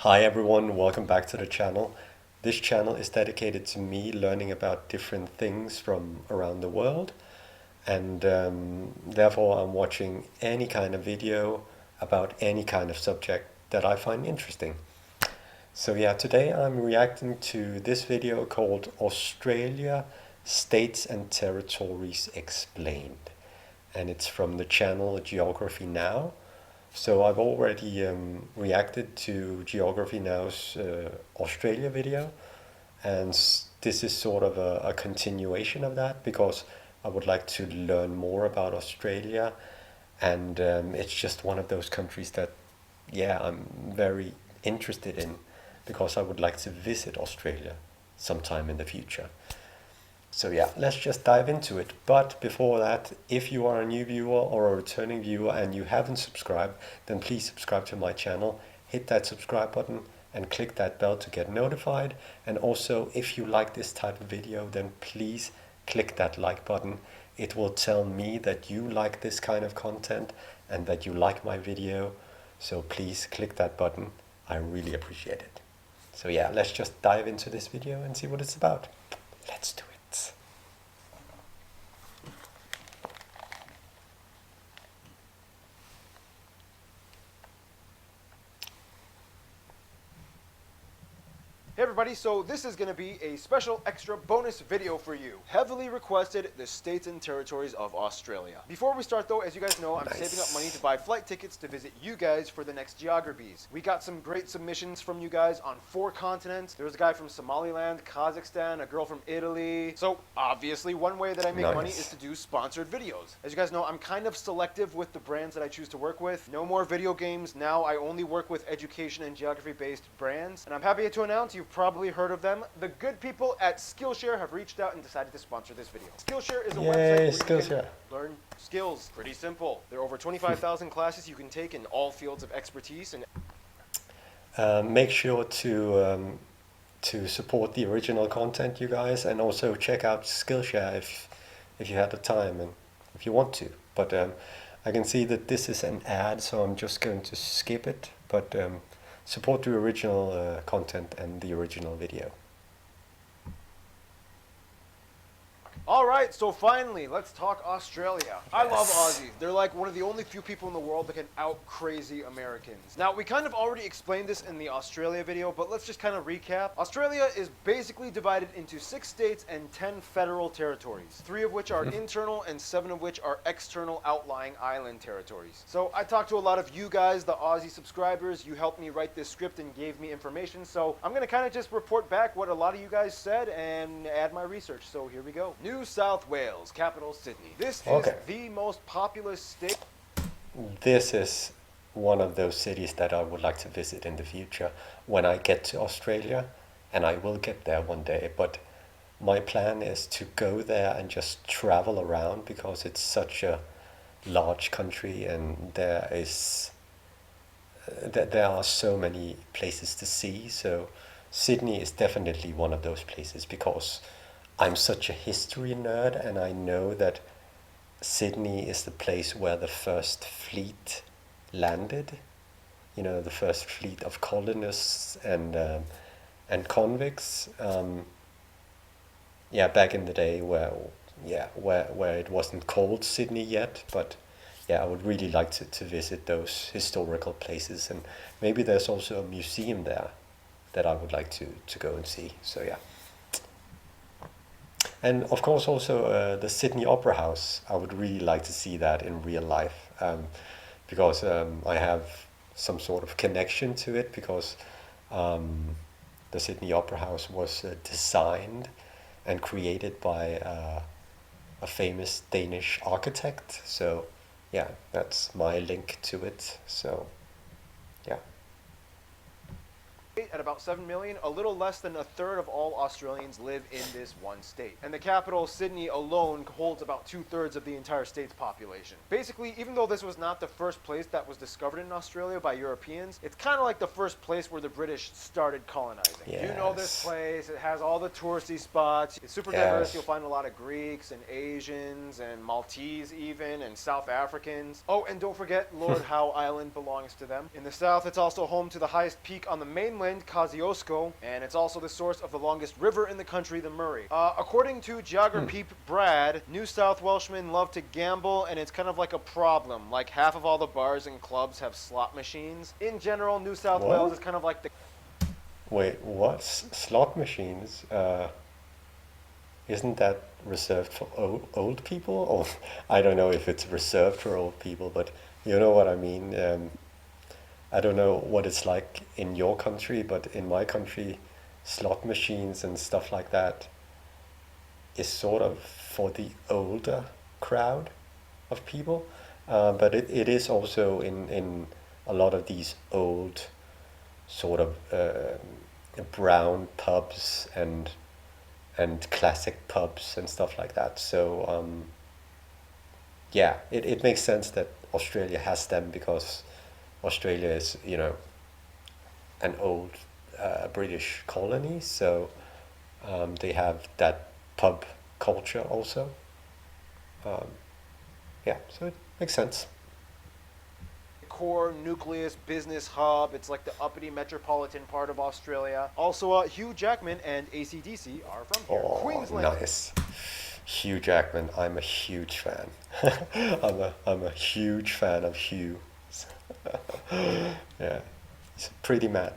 Hi everyone, welcome back to the channel. This channel is dedicated to me learning about different things from around the world, and therefore I'm watching any kind of video about any kind of subject that I find interesting. So yeah, today I'm reacting to this video called Australia States and Territories Explained, and it's from the channel Geography Now. So I've already reacted to Geography Now's Australia video, and this is sort of a continuation of that because I would like to learn more about Australia, and it's just one of those countries that, yeah, I'm very interested in because I would like to visit Australia sometime in the future. So yeah, let's just dive into it. But before that, if you are a new viewer or a returning viewer and you haven't subscribed, then please subscribe to my channel, hit that subscribe button and click that bell to get notified. And also, if you like this type of video, then please click that like button. It will tell me that you like this kind of content and that you like my video. So please click that button. I really appreciate it. So yeah, let's just dive into this video and see what it's about. Let's do it. Hey everybody, so this is going to be a special extra bonus video for you. Heavily requested, the states and territories of Australia. Before we start though, as you guys know, I'm saving up money to buy flight tickets to visit you guys for the next geographies. We got some great submissions from you guys on 4 continents. There was a guy from Somaliland, Kazakhstan, a girl from Italy. So obviously one way that I make money is to do sponsored videos. As you guys know, I'm kind of selective with the brands that I choose to work with. No more video games. Now I only work with education and geography based brands. And I'm happy to announce you've probably heard of them. The good people at Skillshare have reached out and decided to sponsor this video. Skillshare is a website where you can learn skills. Pretty simple. There are over 25,000 classes you can take in all fields of expertise. And make sure to support the original content, you guys, and also check out Skillshare if you have the time and if you want to. But I can see that this is an ad, so I'm just going to skip it. But support the original content and the original video. Alright, so finally, let's talk Australia. I love Aussies. They're like one of the only few people in the world that can out-crazy Americans. Now, we kind of already explained this in the Australia video, but let's just kind of recap. Australia is basically divided into 6 states and 10 federal territories, 3 of which are internal and 7 of which are external outlying island territories. So I talked to a lot of you guys, the Aussie subscribers. You helped me write this script and gave me information, so I'm going to kind of just report back what a lot of you guys said and add my research. So here we go. New South Wales, capital Sydney. This is the most populous state. This is one of those cities that I would like to visit in the future when I get to Australia, and I will get there one day. But my plan is to go there and just travel around because it's such a large country and there are so many places to see. So Sydney is definitely one of those places because I'm such a history nerd, and I know that Sydney is the place where the first fleet landed. You know, the first fleet of colonists and convicts. Yeah, back in the day where it wasn't called Sydney yet, but yeah, I would really like to visit those historical places, and maybe there's also a museum there that I would like to go and see. So yeah. And of course also the Sydney Opera House. I would really like to see that in real life because I have some sort of connection to it because the Sydney Opera House was designed and created by a famous Danish architect. So yeah, that's my link to it. So yeah. At about 7 million, a little less than a third of all Australians live in this one state. And the capital, Sydney, alone holds about 2/3 of the entire state's population. Basically, even though this was not the first place that was discovered in Australia by Europeans, it's kind of like the first place where the British started colonizing. Yes. You know this place, it has all the touristy spots, it's super diverse, you'll find a lot of Greeks and Asians and Maltese even, and South Africans. Oh, and don't forget Lord Howe Island belongs to them. In the south, it's also home to the highest peak on the mainland, Kosciuszko, and it's also the source of the longest river in the country, the Murray. According to Geography Brad, New South Welshmen love to gamble, and it's kind of like a problem. Like half of all the bars and clubs have slot machines. In general, New South Wales is kind of like the... Wait, what? Slot machines? Isn't that reserved for old people? Or I don't know if it's reserved for old people, but you know what I mean. I don't know what it's like in your country, but in my country, slot machines and stuff like that is sort of for the older crowd of people. But it is also in a lot of these old sort of brown pubs and classic pubs and stuff like that. So yeah, it makes sense that Australia has them, because Australia is, you know, an old British colony, so they have that pub culture also. Yeah, so it makes sense. Core nucleus business hub. It's like the uppity metropolitan part of Australia. Also, Hugh Jackman and AC/DC are from here. Oh, Queensland. nice. Hugh Jackman, I'm a huge fan. I'm a huge fan of Hugh. Yeah, he's a pretty man.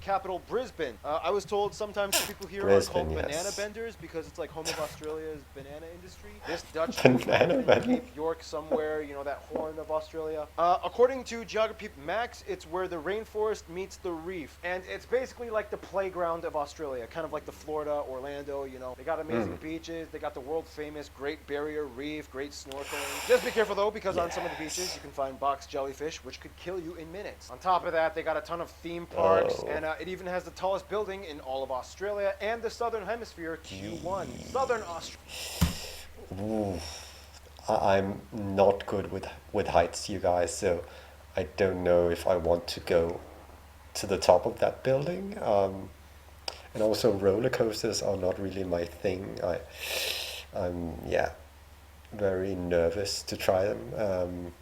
Capital Brisbane. I was told sometimes people here are called banana benders because it's like home of Australia's banana industry. This Dutch Banana bender. Cape York somewhere, you know, that horn of Australia. According to Geography Max, it's where the rainforest meets the reef, and it's basically like the playground of Australia, kind of like the Florida, Orlando. You know, they got amazing beaches. They got the world famous Great Barrier Reef, great snorkeling. Just be careful though, because on some of the beaches you can find box jellyfish, which could kill you in minutes. On top of that, they got a ton of theme parks. And it even has the tallest building in all of Australia and the Southern Hemisphere, Q1. Southern Australia. I'm not good with heights, you guys, so I don't know if I want to go to the top of that building. And also roller coasters are not really my thing. I'm very nervous to try them.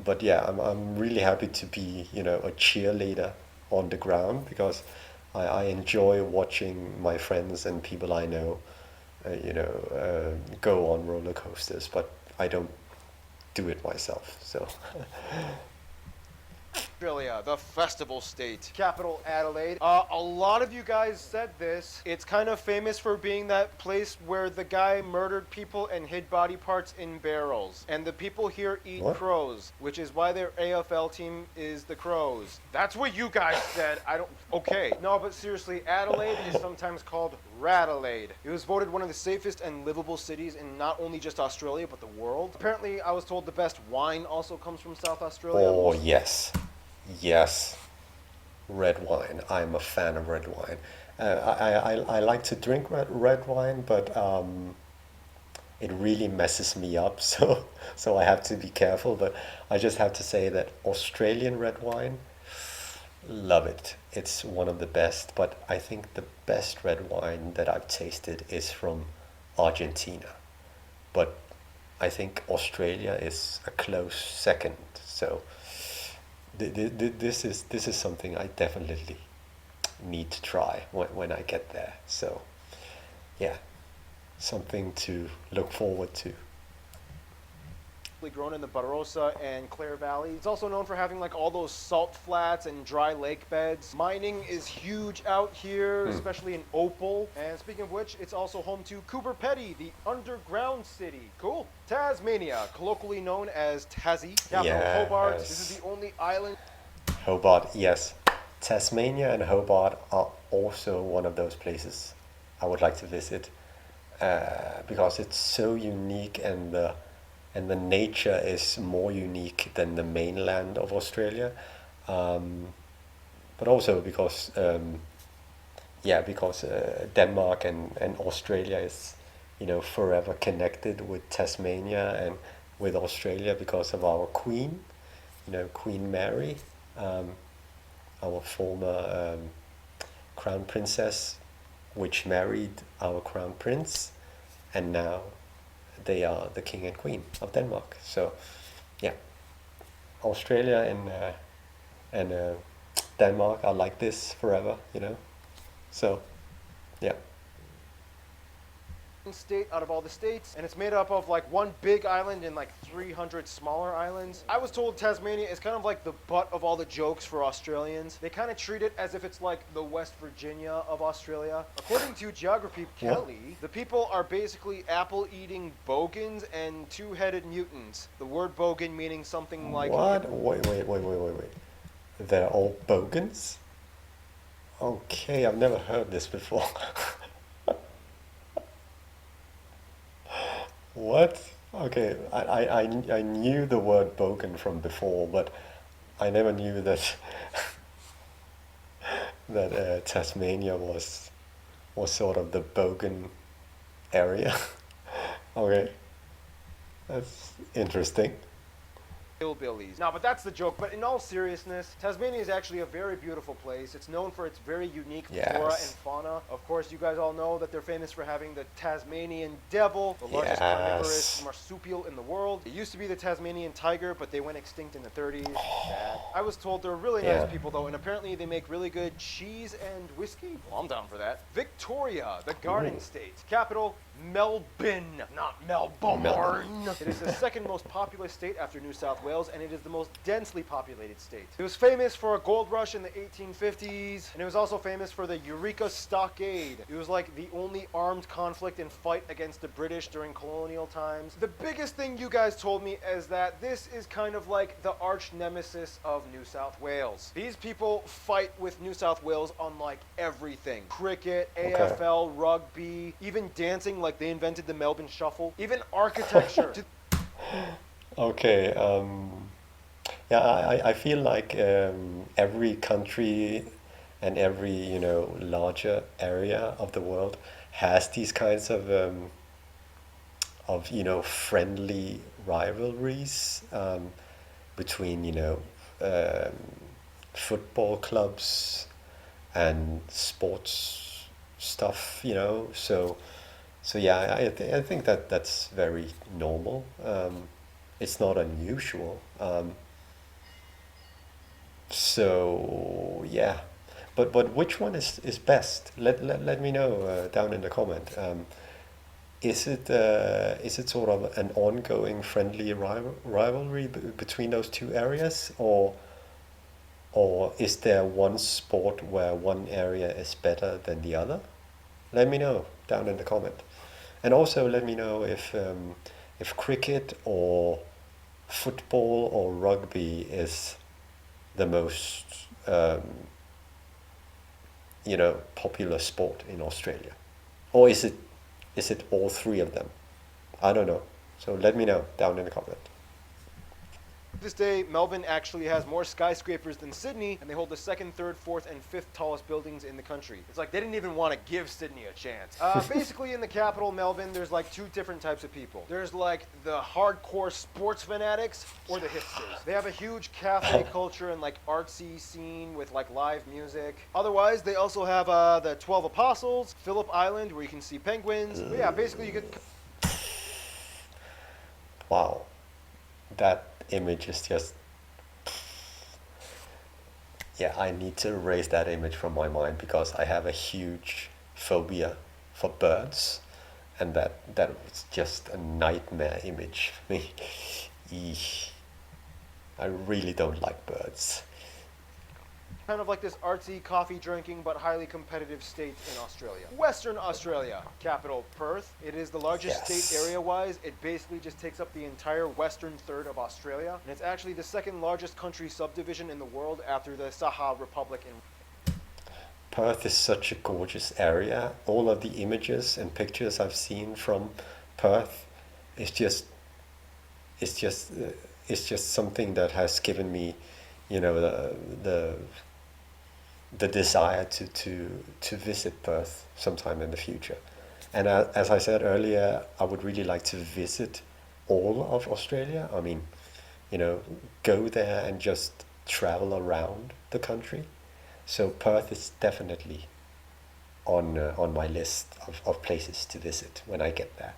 But yeah, I'm really happy to be, you know, a cheerleader on the ground, because I enjoy watching my friends and people I know, go on roller coasters, but I don't do it myself. So Australia, the festival state. Capital Adelaide. A lot of you guys said this. It's kind of famous for being that place where the guy murdered people and hid body parts in barrels. And the people here eat crows, which is why their AFL team is the Crows. That's what you guys said. I don't... Okay. No, but seriously, Adelaide is sometimes called Radelaide. It was voted one of the safest and livable cities in not only just Australia, but the world. Apparently, I was told the best wine also comes from South Australia. Oh, yes. Yes, red wine. I'm a fan of red wine. I like to drink red wine, but it really messes me up, so I have to be careful. But I just have to say that Australian red wine, love it. It's one of the best, but I think the best red wine that I've tasted is from Argentina. But I think Australia is a close second, so this is something I definitely need to try when I get there. So yeah, something to look forward to. Grown in the Barossa and Clare Valley. It's also known for having like all those salt flats and dry lake beds. Mining is huge out here, especially in Opal. And speaking of which, it's also home to Coober Pedy, the underground city. Cool. Tasmania, colloquially known as Tassie. Capital Hobart. This is the only island. Hobart, yes. Tasmania and Hobart are also one of those places I would like to visit, because it's so unique, and the nature is more unique than the mainland of Australia. but also because because Denmark and Australia is, forever connected with Tasmania and with Australia because of our queen, Queen Mary, our former crown princess, which married our crown prince, and now they are the king and queen of Denmark. So, yeah, Australia and Denmark are like this forever, So, yeah. State out of all the states, and it's made up of like one big island and like 300 smaller islands. I was told Tasmania is kind of like the butt of all the jokes for Australians. They kind of treat it as if it's like the West Virginia of Australia. According to Geography Kelly, the people are basically apple-eating bogans and two-headed mutants. The word bogan meaning something like... What? Wait. They're all bogans? Okay, I've never heard this before. What? Okay, I knew the word bogan from before, but I never knew that that Tasmania was sort of the bogan area. Okay, that's interesting. hillbillies. No, but that's the joke. But in all seriousness, Tasmania is actually a very beautiful place. It's known for its very unique flora and fauna. Of course, you guys all know that they're famous for having the Tasmanian devil, the largest carnivorous marsupial in the world. It used to be the Tasmanian tiger, but they went extinct in the 30s. Sad. I was told they're really nice people, though, and apparently they make really good cheese and whiskey. Well, I'm down for that. Victoria, the Garden State. Capital, Melbourne, not Melbourne. It is the second most populous state after New South Wales, and it is the most densely populated state. It was famous for a gold rush in the 1850s, and it was also famous for the Eureka Stockade. It was like the only armed conflict and fight against the British during colonial times. The biggest thing you guys told me is that this is kind of like the arch nemesis of New South Wales. These people fight with New South Wales on like everything. Cricket, AFL, rugby, even dancing, like they invented the Melbourne Shuffle, even architecture. Okay, I feel like every country and every, larger area of the world has these kinds of friendly rivalries between, football clubs and sports stuff, So yeah, I think that that's very normal. It's not unusual. So yeah, but which one is best? Let me know down in the comment. Is it sort of an ongoing friendly rivalry between those two areas, or is there one sport where one area is better than the other? Let me know down in the comment. And also let me know if cricket or football or rugby is the most popular sport in Australia, or is it all three of them? I don't know. So let me know down in the comment. This day, Melbourne actually has more skyscrapers than Sydney, and they hold the second, third, fourth, and fifth tallest buildings in the country. It's like they didn't even want to give Sydney a chance. Basically, in the capital, Melbourne, there's like two different types of people. There's like the hardcore sports fanatics or the hipsters. They have a huge cafe culture and like artsy scene with like live music. Otherwise, they also have the 12 Apostles, Phillip Island, where you can see penguins. But yeah, basically you get... Wow, that image is just, I need to erase that image from my mind because I have a huge phobia for birds, and that was just a nightmare image for me. Eesh. I really don't like birds. Kind of like this artsy, coffee drinking, but highly competitive state in Australia. Western Australia, capital Perth. It is the largest state area-wise. It basically just takes up the entire western third of Australia. And it's actually the second largest country subdivision in the world after the Saha Republic in... Perth is such a gorgeous area. All of the images and pictures I've seen from Perth is just something that has given me, the the desire to visit Perth sometime in the future. And as I said earlier, I would really like to visit all of Australia. I mean, go there and just travel around the country. So Perth is definitely on my list of places to visit when I get there.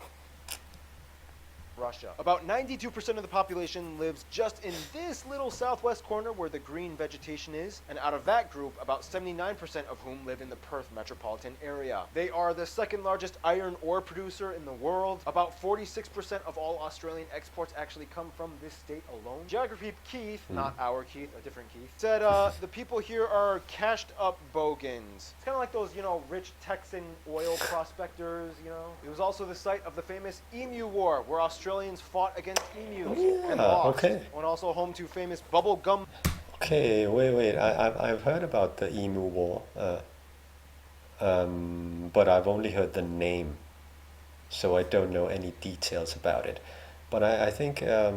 Russia. About 92% of the population lives just in this little southwest corner where the green vegetation is, and out of that group, about 79% of whom live in the Perth metropolitan area. They are the second largest iron ore producer in the world. About 46% of all Australian exports actually come from this state alone. Geography Keith, not our Keith, a different Keith, said the people here are cashed up bogans. It's kind of like those, rich Texan oil prospectors, It was also the site of the famous Emu War, where Australians fought against emus and lost. Okay. And also home to famous bubble gum. Okay, wait. I've heard about the Emu War, but I've only heard the name, so I don't know any details about it. But I think, I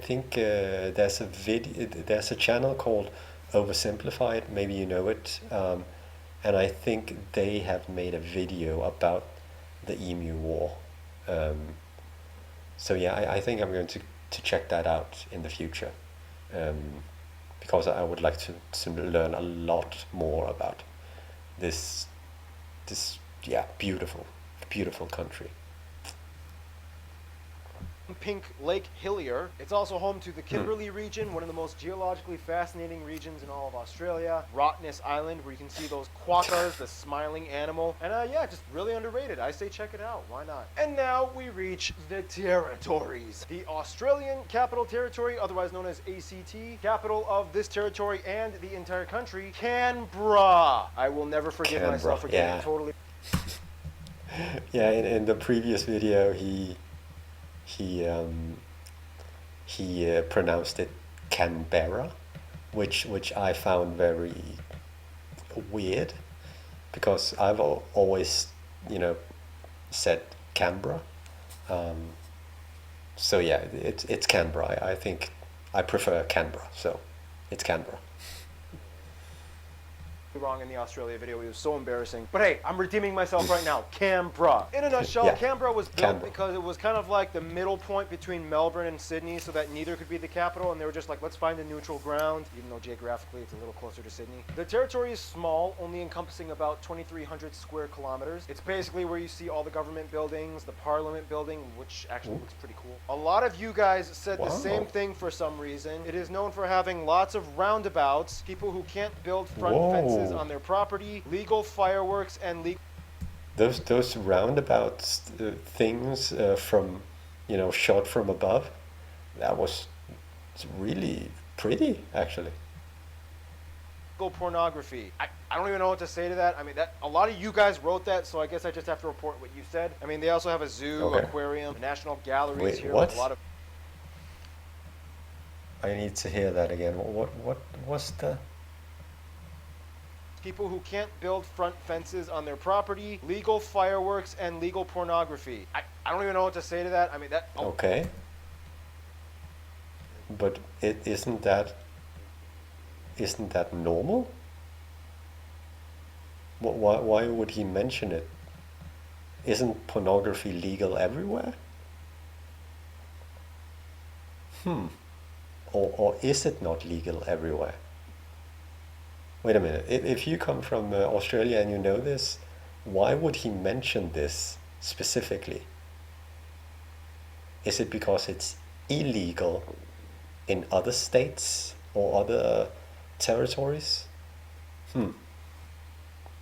think there's a channel called Oversimplified. Maybe you know it, and I think they have made a video about the Emu War. I think I'm going to check that out in the future, because I would like to learn a lot more about this beautiful country. Pink Lake Hillier. It's also home to the Kimberley region, one of the most geologically fascinating regions in all of Australia. Rottnest Island, where you can see those quokkas, the smiling animal. And just really underrated. I say check it out. Why not? And now we reach the territories. The Australian Capital Territory, otherwise known as ACT, capital of this territory and the entire country, Canberra. I will never forgive myself for getting totally... Yeah, in the previous video, he pronounced it Canberra, which I found very weird, because I've always said Canberra. It's Canberra. I think I prefer Canberra, so it's Canberra. Wrong in the Australia video. It was so embarrassing. But hey, I'm redeeming myself right now. Canberra. In a nutshell, Canberra was built because it was kind of like the middle point between Melbourne and Sydney, so that neither could be the capital, and they were just like, let's find a neutral ground, even though geographically it's a little closer to Sydney. The territory is small, only encompassing about 2,300 square kilometers. It's basically where you see all the government buildings, the Parliament building, which actually looks pretty cool. A lot of you guys said the same thing for some reason. It is known for having lots of roundabouts, people who can't build front fences on their property, legal fireworks, and legal... Those roundabouts things from, shot from above, that was really pretty, actually. Pornography. I don't even know what to say to that. I mean, a lot of you guys wrote that, so I guess I just have to report what you said. I mean, they also have a zoo, aquarium, a national galleries here with a lot of... I need to hear that again. What was the... People who can't build front fences on their property, legal fireworks, and legal pornography. I don't even know what to say to that. I mean, that... Okay. But isn't that normal? Why would he mention it? Isn't pornography legal everywhere? Or is it not legal everywhere? Wait a minute, if you come from Australia and you know this, why would he mention this specifically? Is it because it's illegal in other states or other territories?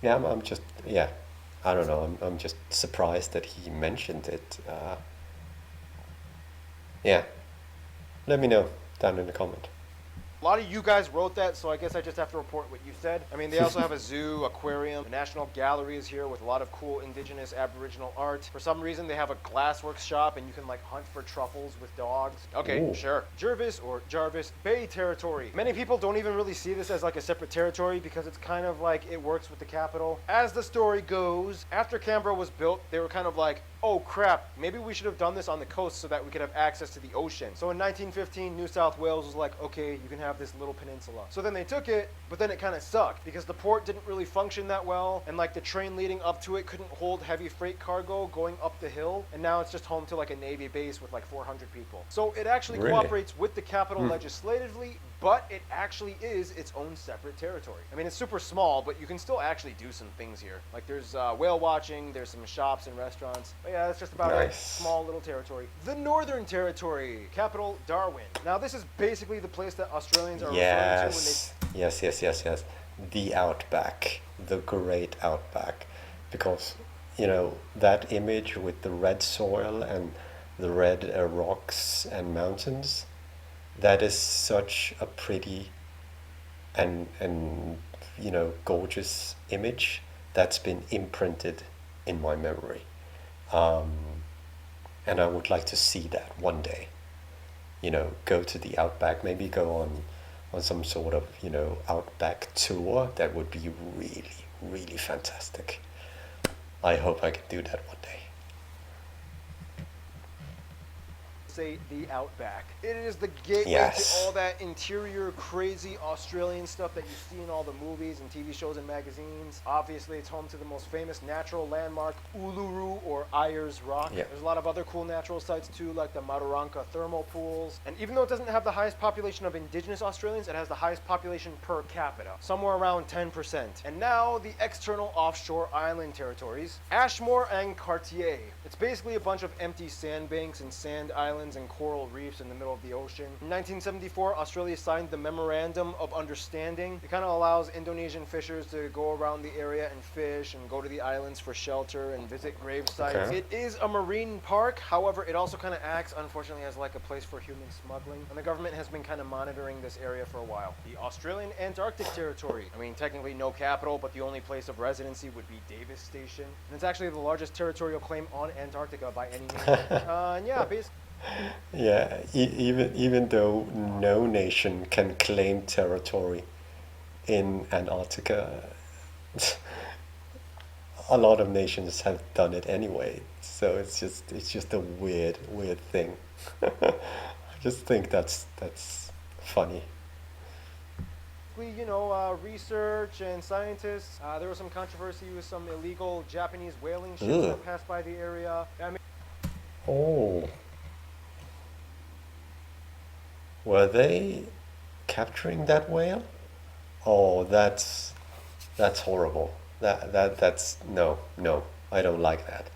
Yeah, I don't know, I'm just surprised that he mentioned it. Let me know down in the comment. A lot of you guys wrote that, so I guess I just have to report what you said. I mean, they also have a zoo, aquarium, a national gallery is here with a lot of cool indigenous Aboriginal art. For some reason, they have a glassworks shop, and you can, hunt for truffles with dogs. Okay, sure. Jervis Bay Territory. Many people don't even really see this as, a separate territory because it's kind of it works with the capital. As the story goes, after Canberra was built, they were kind of oh crap, maybe we should have done this on the coast so that we could have access to the ocean. So in 1915, New South Wales was like, okay, you can have this little peninsula. So then they took it, but then it kind of sucked because the port didn't really function that well, and like the train leading up to it couldn't hold heavy freight cargo going up the hill, and now it's just home to like a Navy base with like 400 people. So it actually Really? cooperates with the capital legislatively, but it actually is its own separate territory. I mean, it's super small, but you can still actually do some things here. Like there's whale watching, there's some shops and restaurants. But yeah, that's just about a small little territory. The Northern Territory, capital Darwin. Now this is basically the place that Australians are referring to when they... Yes. The outback, the great outback. Because, you know, that image with the red soil and the red rocks and mountains, that is such a pretty and you know, gorgeous image that's been imprinted in my memory. And I would like to see that one day. You know, go to the outback, maybe go on some sort of, you know, outback tour. That would be really fantastic. I hope I can do that one day. say the outback. It is the gateway Yes. to all that interior, crazy Australian stuff that you see in all the movies and TV shows and magazines. Obviously, it's home to the most famous natural landmark, Uluru or Ayers Rock. Yeah. There's a lot of other cool natural sites too, like the Mataranka thermal pools. And even though it doesn't have the highest population of indigenous Australians, it has the highest population per capita, somewhere around 10%. And now the external offshore island territories, Ashmore and Cartier. It's basically a bunch of empty sandbanks and sand islands and coral reefs in the middle of the ocean. In 1974, Australia signed the Memorandum of Understanding. It kind of allows Indonesian fishers to go around the area and fish and go to the islands for shelter and visit grave sites. Okay. It is a marine park, however, it also kind of acts, unfortunately, as like a place for human smuggling. And the government has been kind of monitoring this area for a while. The Australian Antarctic Territory. I mean, technically no capital, but the only place of residency would be Davis Station. And it's actually the largest territorial claim on Antarctica by any nation. And yeah, basically. Yeah, even though no nation can claim territory in Antarctica, a lot of nations have done it anyway. So it's just a weird thing. I just think that's funny. You know, research and scientists. There was some controversy with some illegal Japanese whaling ships Ugh. that passed by the area. I mean, Oh, were they capturing that whale? Oh, that's horrible. That's no. I don't like that.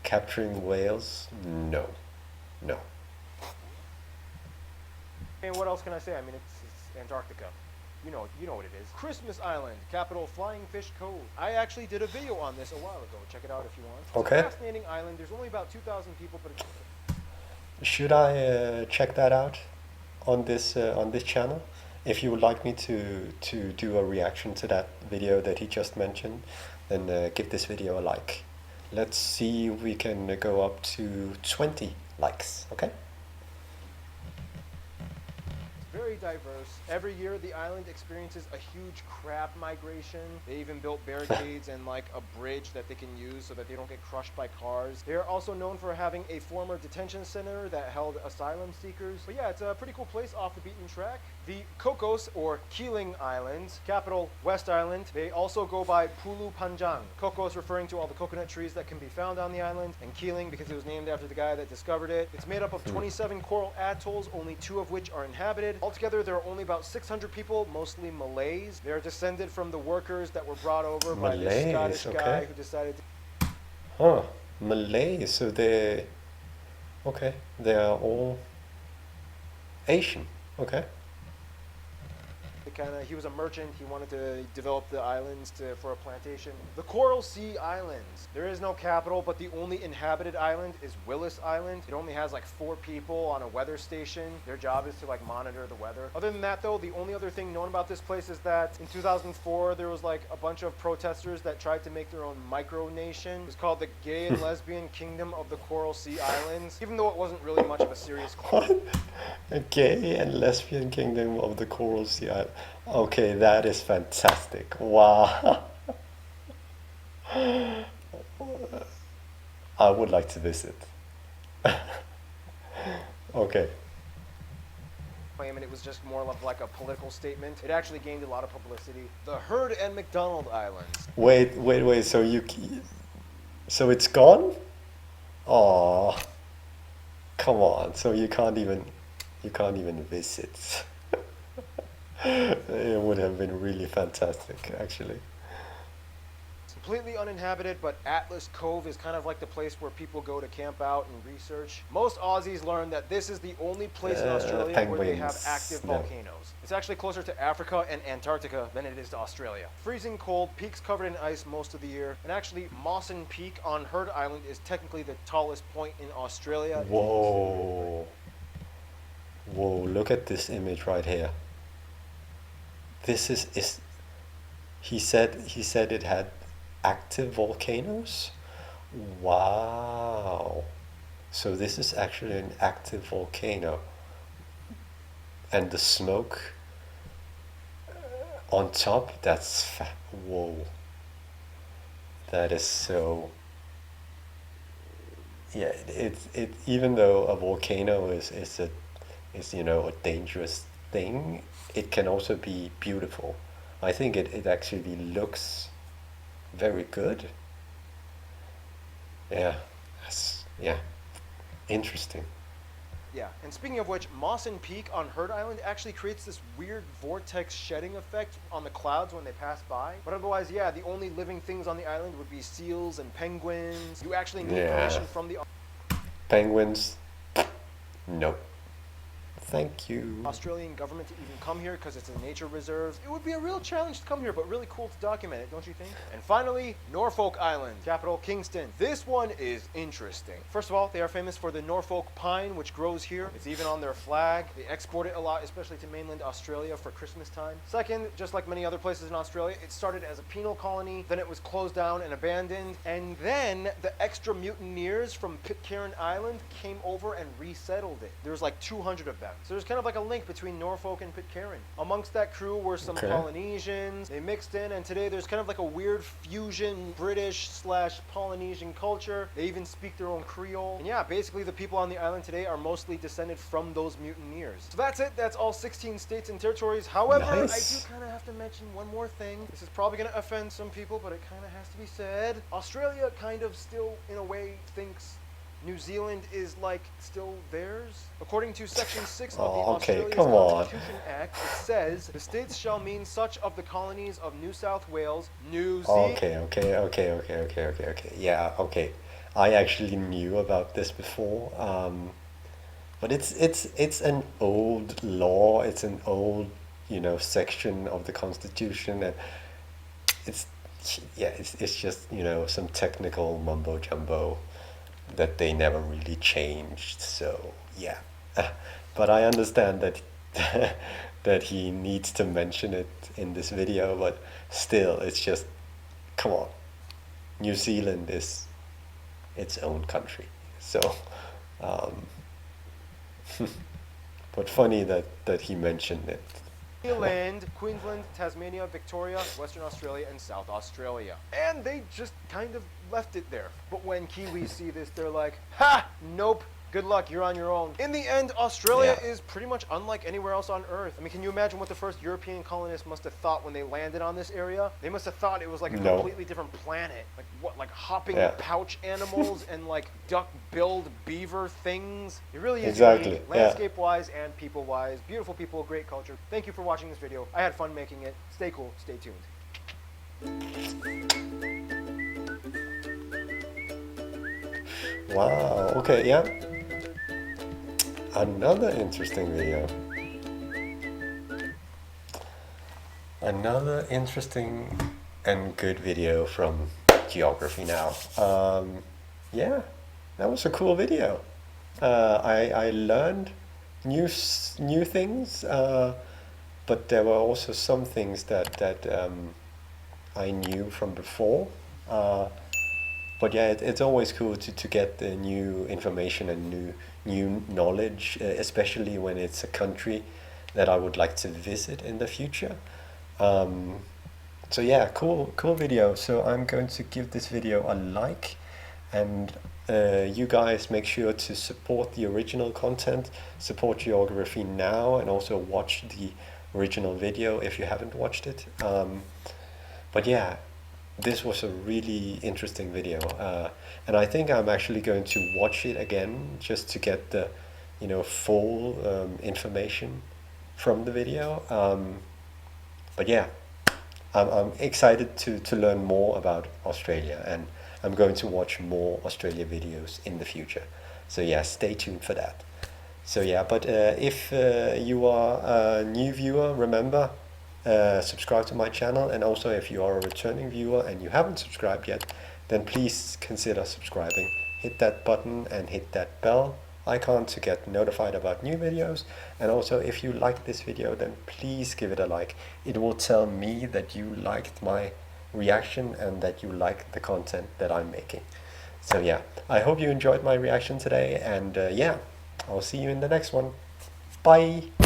Capturing whales? No. and what else can I say? I mean, it's Antarctica. You know what it is. Christmas Island, capital Flying Fish Cove. I actually did a video on this a while ago. Check it out if you want. It's Okay. a fascinating island. There's only about 2,000 people, but it's... Should I check that out on this channel? If you would like me to do a reaction to that video that he just mentioned, then give this video a like. Let's see if we can go up to 20 likes, okay? very diverse. Every year, the island experiences a huge crab migration. They even built barricades and like a bridge that they can use so that they don't get crushed by cars. They are also known for having a former detention center that held asylum seekers. But yeah, it's a pretty cool place off the beaten track. The Cocos, or Keeling Islands, capital West Island, they also go by Pulu Panjang. Cocos referring to all the coconut trees that can be found on the island, and Keeling because it was named after the guy that discovered it. It's made up of 27 coral atolls, only 2 of which are inhabited. Altogether, there are only about 600 people, mostly Malays. They are descended from the workers that were brought over by this Scottish guy who decided to... Huh, Malay, so they are all Asian, okay. He was a merchant. He wanted to develop the islands for a plantation. The Coral Sea Islands. There is no capital, but the only inhabited island is Willis Island. It only has like 4 people on a weather station. Their job is to like monitor the weather. Other than that though, the only other thing known about this place is that in 2004 there was like a bunch of protesters that tried to make their own micronation. It was called the Gay and Lesbian Kingdom of the Coral Sea Islands, even though it wasn't really much of a serious... What? A gay and lesbian kingdom of the Coral Sea Island. Okay, that is fantastic. Wow. I would like to visit. Okay. And it was just more of like a political statement. It actually gained a lot of publicity. The Heard and McDonald Islands. Wait. So it's gone? Aw, come on. So you can't even visit. It would have been really fantastic, actually. Completely uninhabited, but Atlas Cove is kind of like the place where people go to camp out and research. Most Aussies learn that this is the only place in Australia where they have active volcanoes. It's actually closer to Africa and Antarctica than it is to Australia. Freezing cold, peaks covered in ice most of the year, and actually Mawson Peak on Heard Island is technically the tallest point in Australia. Whoa. Whoa, look at this image right here. This is he said it had active volcanoes? Wow. So this is actually an active volcano. And the smoke on top, whoa. That is so, yeah, it even though a volcano is you know, a dangerous thing, it can also be beautiful. I think it actually looks very good. Yeah, yeah, interesting. Yeah, and speaking of which, Mawson Peak on Heard Island actually creates this weird vortex shedding effect on the clouds when they pass by. But otherwise, yeah, the only living things on the island would be seals and penguins. You actually need permission from the penguins. Nope. Thank you. Australian government to even come here because it's a nature reserve. It would be a real challenge to come here, but really cool to document it, don't you think? And finally, Norfolk Island, capital Kingston. This one is interesting. First of all, they are famous for the Norfolk pine, which grows here. It's even on their flag. They export it a lot, especially to mainland Australia for Christmas time. Second, just like many other places in Australia, it started as a penal colony, then it was closed down and abandoned, and then the extra mutineers from Pitcairn Island came over and resettled it. There was like 200 of them. So there's kind of like a link between Norfolk and Pitcairn. Amongst that crew were some Polynesians. They mixed in, and today there's kind of like a weird fusion British/Polynesian culture. They even speak their own Creole. And yeah, basically the people on the island today are mostly descended from those mutineers. So that's it. That's all 16 states and territories. However, I do kind of have to mention one more thing. This is probably going to offend some people, but it kind of has to be said. Australia kind of still, in a way, thinks New Zealand is like still theirs. According to Section 6 of the Australian Constitution Act, it says the states shall mean such of the colonies of New South Wales, New Zealand. Okay. Yeah, okay. I actually knew about this before, but it's an old law. It's an old, you know, section of the Constitution, and it's just, you know, some technical mumbo jumbo that they never really changed. So yeah, but I understand that that he needs to mention it in this video, but still, it's just, come on, New Zealand is its own country. So but funny that he mentioned it. Land, Queensland, Tasmania, Victoria, Western Australia, and South Australia. And they just kind of left it there. But when Kiwis see this, they're like, ha! Nope. Good luck, you're on your own. In the end, Australia is pretty much unlike anywhere else on Earth. I mean, can you imagine what the first European colonists must have thought when they landed on this area? They must have thought it was like a completely different planet. Like what, like hopping pouch animals and like duck-billed beaver things? It really is unique, landscape-wise and people-wise. Beautiful people, great culture. Thank you for watching this video. I had fun making it. Stay cool, stay tuned. Wow, okay, yeah. Another interesting video. Another interesting and good video from geography now. Yeah, that was a cool video. I learned new things, but there were also some things that I knew from before. But yeah, it's always cool to get the new information and new knowledge, especially when it's a country that I would like to visit in the future. So yeah, cool video. So I'm going to give this video a like, and you guys make sure to support the original content, support Geography Now, and also watch the original video if you haven't watched it. But yeah, this was a really interesting video, and I think I'm actually going to watch it again just to get the, full information from the video. But yeah, I'm excited to learn more about Australia, and I'm going to watch more Australia videos in the future. So yeah, stay tuned for that. So yeah, but if you are a new viewer, remember, subscribe to my channel, and also if you are a returning viewer and you haven't subscribed yet, then please consider subscribing. Hit that button and hit that bell icon to get notified about new videos. And also, if you liked this video, then please give it a like. It will tell me that you liked my reaction and that you like the content that I'm making. So yeah, I hope you enjoyed my reaction today, and yeah, I'll see you in the next one. Bye!